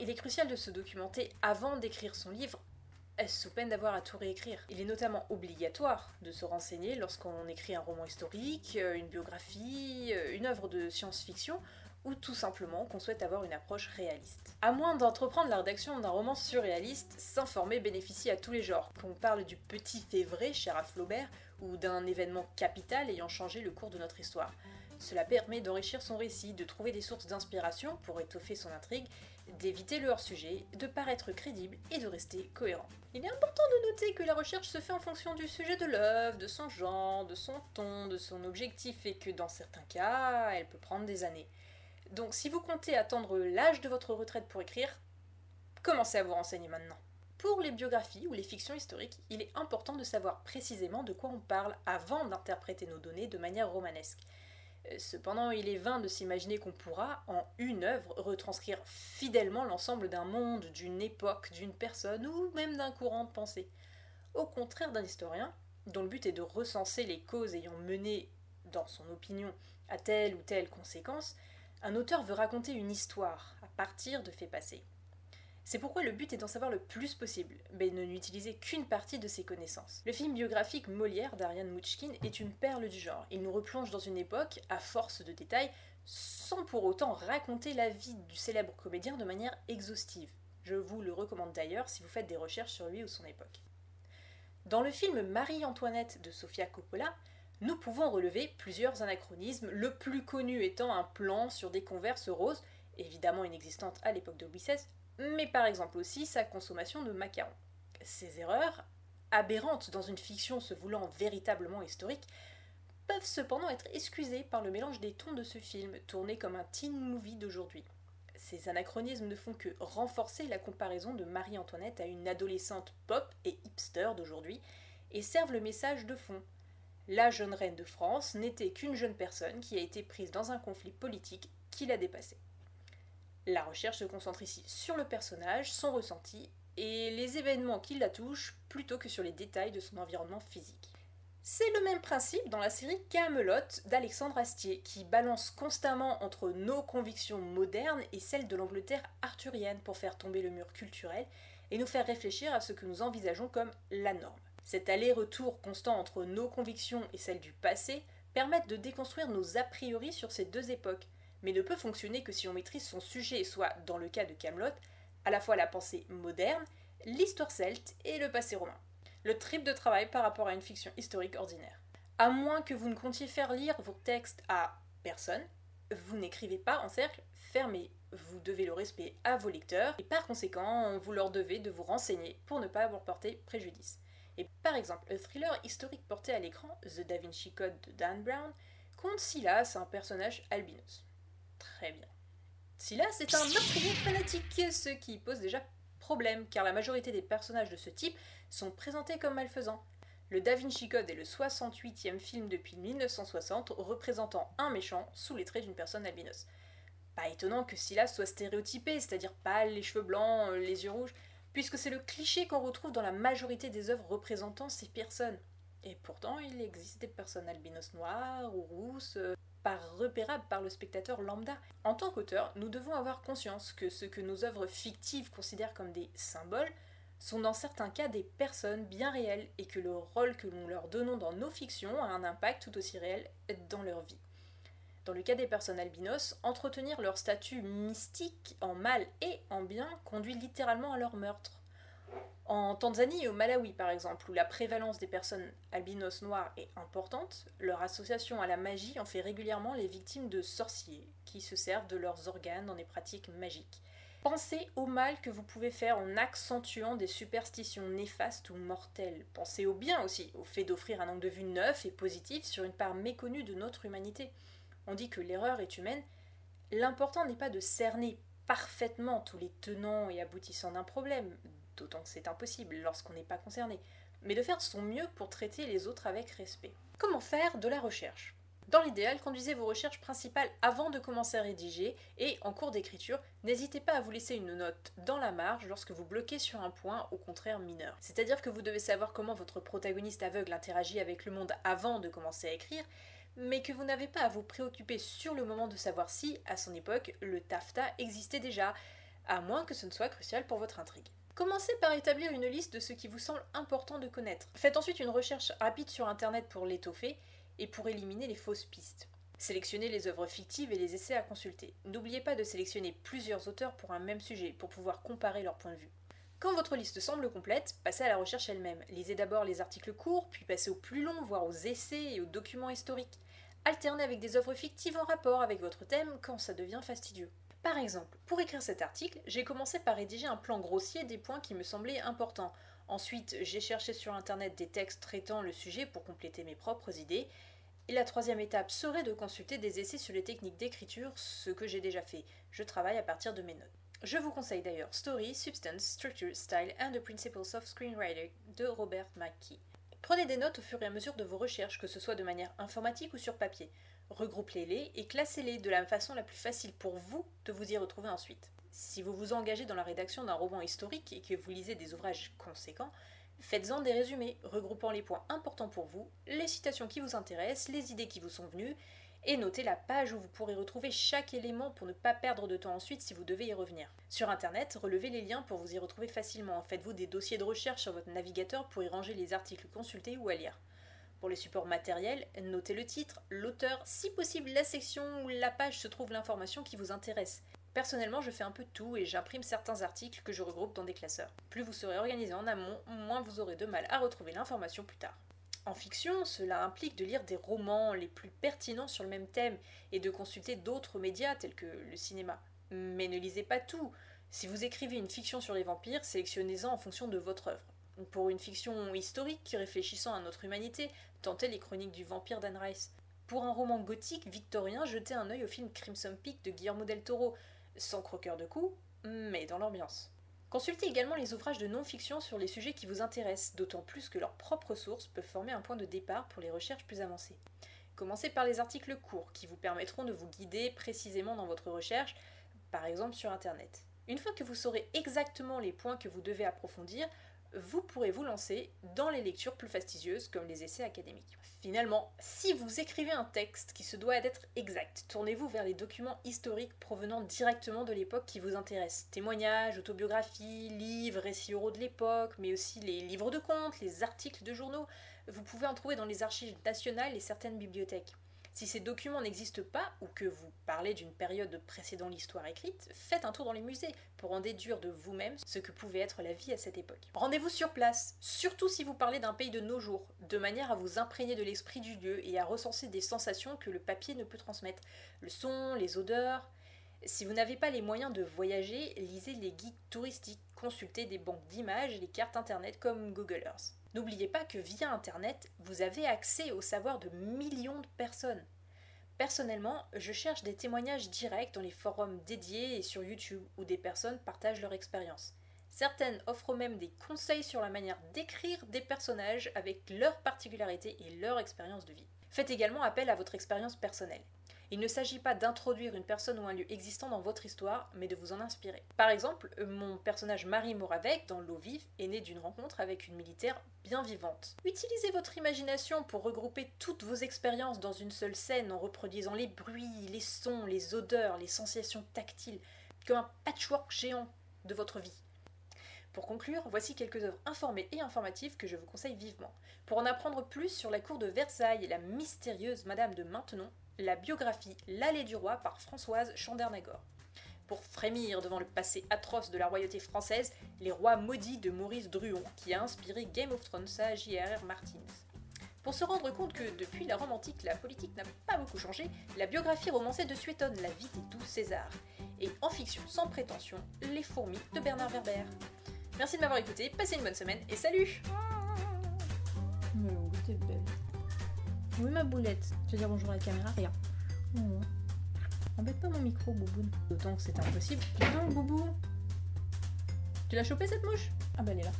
Il est crucial de se documenter avant d'écrire son livre, sous peine d'avoir à tout réécrire. Il est notamment obligatoire de se renseigner lorsqu'on écrit un roman historique, une biographie, une œuvre de science-fiction, ou tout simplement qu'on souhaite avoir une approche réaliste. À moins d'entreprendre la rédaction d'un roman surréaliste, s'informer bénéficie à tous les genres, qu'on parle du petit fait vrai cher à Flaubert, ou d'un événement capital ayant changé le cours de notre histoire. Cela permet d'enrichir son récit, de trouver des sources d'inspiration pour étoffer son intrigue, d'éviter le hors-sujet, de paraître crédible et de rester cohérent. Il est important de noter que la recherche se fait en fonction du sujet de l'œuvre, de son genre, de son ton, de son objectif et que dans certains cas, elle peut prendre des années. Donc si vous comptez attendre l'âge de votre retraite pour écrire, commencez à vous renseigner maintenant. Pour les biographies ou les fictions historiques, il est important de savoir précisément de quoi on parle avant d'interpréter nos données de manière romanesque. Cependant, il est vain de s'imaginer qu'on pourra, en une œuvre, retranscrire fidèlement l'ensemble d'un monde, d'une époque, d'une personne ou même d'un courant de pensée. Au contraire d'un historien, dont le but est de recenser les causes ayant mené, dans son opinion, à telle ou telle conséquence, un auteur veut raconter une histoire à partir de faits passés. C'est pourquoi le but est d'en savoir le plus possible, mais de n'utiliser qu'une partie de ses connaissances. Le film biographique Molière d'Ariane Mouchkine est une perle du genre. Il nous replonge dans une époque, à force de détails, sans pour autant raconter la vie du célèbre comédien de manière exhaustive. Je vous le recommande d'ailleurs si vous faites des recherches sur lui ou son époque. Dans le film Marie-Antoinette de Sofia Coppola, nous pouvons relever plusieurs anachronismes, le plus connu étant un plan sur des converses roses, évidemment inexistante à l'époque de Louis XVI, mais par exemple aussi sa consommation de macarons. Ces erreurs, aberrantes dans une fiction se voulant véritablement historique, peuvent cependant être excusées par le mélange des tons de ce film, tourné comme un teen movie d'aujourd'hui. Ces anachronismes ne font que renforcer la comparaison de Marie-Antoinette à une adolescente pop et hipster d'aujourd'hui, et servent le message de fond. La jeune reine de France n'était qu'une jeune personne qui a été prise dans un conflit politique qui l'a dépassée. La recherche se concentre ici sur le personnage, son ressenti et les événements qui la touchent plutôt que sur les détails de son environnement physique. C'est le même principe dans la série Camelot d'Alexandre Astier, qui balance constamment entre nos convictions modernes et celles de l'Angleterre arthurienne pour faire tomber le mur culturel et nous faire réfléchir à ce que nous envisageons comme la norme. Cet aller-retour constant entre nos convictions et celles du passé permettent de déconstruire nos a priori sur ces deux époques, mais ne peut fonctionner que si on maîtrise son sujet, soit, dans le cas de Camelot, à la fois la pensée moderne, l'histoire celte et le passé romain. Le triple de travail par rapport à une fiction historique ordinaire. À moins que vous ne comptiez faire lire vos textes à personne, vous n'écrivez pas en cercle fermé. Vous devez le respect à vos lecteurs et par conséquent, vous leur devez de vous renseigner pour ne pas vous porter préjudice. Et par exemple, le thriller historique porté à l'écran, The Da Vinci Code de Dan Brown, compte Silas, un personnage albinos. Très bien. Silas est un meurtrier fanatique, ce qui pose déjà problème, car la majorité des personnages de ce type sont présentés comme malfaisants. Le Da Vinci Code est le 68e film depuis 1960 représentant un méchant sous les traits d'une personne albinos. Pas étonnant que Silas soit stéréotypé, c'est-à-dire pâle, les cheveux blancs, les yeux rouges, puisque c'est le cliché qu'on retrouve dans la majorité des œuvres représentant ces personnes. Et pourtant, il existe des personnes albinos noires ou rousses, pas repérables par le spectateur lambda. En tant qu'auteur, nous devons avoir conscience que ce que nos œuvres fictives considèrent comme des symboles sont dans certains cas des personnes bien réelles et que le rôle que nous leur donnons dans nos fictions a un impact tout aussi réel dans leur vie. Dans le cas des personnes albinos, entretenir leur statut mystique en mal et en bien conduit littéralement à leur meurtre. En Tanzanie et au Malawi par exemple, où la prévalence des personnes albinos noires est importante, leur association à la magie en fait régulièrement les victimes de sorciers qui se servent de leurs organes dans des pratiques magiques. Pensez au mal que vous pouvez faire en accentuant des superstitions néfastes ou mortelles. Pensez au bien aussi, au fait d'offrir un angle de vue neuf et positif sur une part méconnue de notre humanité. On dit que l'erreur est humaine. L'important n'est pas de cerner parfaitement tous les tenants et aboutissants d'un problème, d'autant que c'est impossible lorsqu'on n'est pas concerné, mais de faire son mieux pour traiter les autres avec respect. Comment faire de la recherche? Dans l'idéal, conduisez vos recherches principales avant de commencer à rédiger et, en cours d'écriture, n'hésitez pas à vous laisser une note dans la marge lorsque vous bloquez sur un point au contraire mineur. C'est-à-dire que vous devez savoir comment votre protagoniste aveugle interagit avec le monde avant de commencer à écrire, mais que vous n'avez pas à vous préoccuper sur le moment de savoir si, à son époque, le taffetas existait déjà, à moins que ce ne soit crucial pour votre intrigue. Commencez par établir une liste de ce qui vous semble important de connaître. Faites ensuite une recherche rapide sur internet pour l'étoffer et pour éliminer les fausses pistes. Sélectionnez les œuvres fictives et les essais à consulter. N'oubliez pas de sélectionner plusieurs auteurs pour un même sujet, pour pouvoir comparer leurs points de vue. Quand votre liste semble complète, passez à la recherche elle-même. Lisez d'abord les articles courts, puis passez aux plus longs, voire aux essais et aux documents historiques. Alternez avec des œuvres fictives en rapport avec votre thème quand ça devient fastidieux. Par exemple, pour écrire cet article, j'ai commencé par rédiger un plan grossier des points qui me semblaient importants. Ensuite, j'ai cherché sur internet des textes traitant le sujet pour compléter mes propres idées. Et la troisième étape serait de consulter des essais sur les techniques d'écriture, ce que j'ai déjà fait. Je travaille à partir de mes notes. Je vous conseille d'ailleurs Story, Substance, Structure, Style and the Principles of Screenwriting de Robert McKee. Prenez des notes au fur et à mesure de vos recherches, que ce soit de manière informatique ou sur papier. Regroupez-les et classez-les de la façon la plus facile pour vous de vous y retrouver ensuite. Si vous vous engagez dans la rédaction d'un roman historique et que vous lisez des ouvrages conséquents, faites-en des résumés, regroupant les points importants pour vous, les citations qui vous intéressent, les idées qui vous sont venues, et notez la page où vous pourrez retrouver chaque élément pour ne pas perdre de temps ensuite si vous devez y revenir. Sur internet, relevez les liens pour vous y retrouver facilement. Faites-vous des dossiers de recherche sur votre navigateur pour y ranger les articles consultés ou à lire. Pour les supports matériels, notez le titre, l'auteur, si possible la section où la page se trouve l'information qui vous intéresse. Personnellement, je fais un peu de tout et j'imprime certains articles que je regroupe dans des classeurs. Plus vous serez organisé en amont, moins vous aurez de mal à retrouver l'information plus tard. En fiction, cela implique de lire des romans les plus pertinents sur le même thème et de consulter d'autres médias tels que le cinéma. Mais ne lisez pas tout. Si vous écrivez une fiction sur les vampires, sélectionnez-en en fonction de votre œuvre. Pour une fiction historique réfléchissant à notre humanité, tentez les chroniques du vampire d'Anne Rice. Pour un roman gothique victorien, jetez un œil au film Crimson Peak de Guillermo del Toro, sans croqueur de coups, mais dans l'ambiance. Consultez également les ouvrages de non-fiction sur les sujets qui vous intéressent, d'autant plus que leurs propres sources peuvent former un point de départ pour les recherches plus avancées. Commencez par les articles courts, qui vous permettront de vous guider précisément dans votre recherche, par exemple sur internet. Une fois que vous saurez exactement les points que vous devez approfondir, vous pourrez vous lancer dans les lectures plus fastidieuses comme les essais académiques. Finalement, si vous écrivez un texte qui se doit d'être exact, tournez-vous vers les documents historiques provenant directement de l'époque qui vous intéresse. Témoignages, autobiographies, livres, récits oraux de l'époque, mais aussi les livres de contes, les articles de journaux. Vous pouvez en trouver dans les archives nationales et certaines bibliothèques. Si ces documents n'existent pas, ou que vous parlez d'une période précédant l'histoire écrite, faites un tour dans les musées pour en déduire de vous-même ce que pouvait être la vie à cette époque. Rendez-vous sur place, surtout si vous parlez d'un pays de nos jours, de manière à vous imprégner de l'esprit du lieu et à recenser des sensations que le papier ne peut transmettre. Le son, les odeurs. Si vous n'avez pas les moyens de voyager, lisez les guides touristiques, consultez des banques d'images et les cartes internet comme Google Earth. N'oubliez pas que via internet, vous avez accès au savoir de millions de personnes. Personnellement, je cherche des témoignages directs dans les forums dédiés et sur YouTube où des personnes partagent leur expérience. Certaines offrent même des conseils sur la manière d'écrire des personnages avec leurs particularités et leur expérience de vie. Faites également appel à votre expérience personnelle. Il ne s'agit pas d'introduire une personne ou un lieu existant dans votre histoire, mais de vous en inspirer. Par exemple, mon personnage Marie Moravec dans L'eau vive est né d'une rencontre avec une militaire bien vivante. Utilisez votre imagination pour regrouper toutes vos expériences dans une seule scène en reproduisant les bruits, les sons, les odeurs, les sensations tactiles, comme un patchwork géant de votre vie. Pour conclure, voici quelques œuvres informées et informatives que je vous conseille vivement. Pour en apprendre plus sur la cour de Versailles et la mystérieuse Madame de Maintenon, la biographie L'Allée du Roi par Françoise Chandernagor. Pour frémir devant le passé atroce de la royauté française, Les Rois maudits de Maurice Druon, qui a inspiré Game of Thrones à J.R.R. Martin. Pour se rendre compte que depuis la Rome antique, la politique n'a pas beaucoup changé, la biographie romancée de Suétone, La vie des 12 Césars. Et en fiction sans prétention, Les fourmis de Bernard Werber. Merci de m'avoir écouté, passez une bonne semaine et salut! Mais oui, t'es belle. Oui, ma boulette. Tu veux dire bonjour à la caméra? Regarde. Oh. Embête pas mon micro, Bouboune. D'autant que c'était impossible. Non, Boubou. Tu l'as chopé cette mouche? Ah bah elle est là.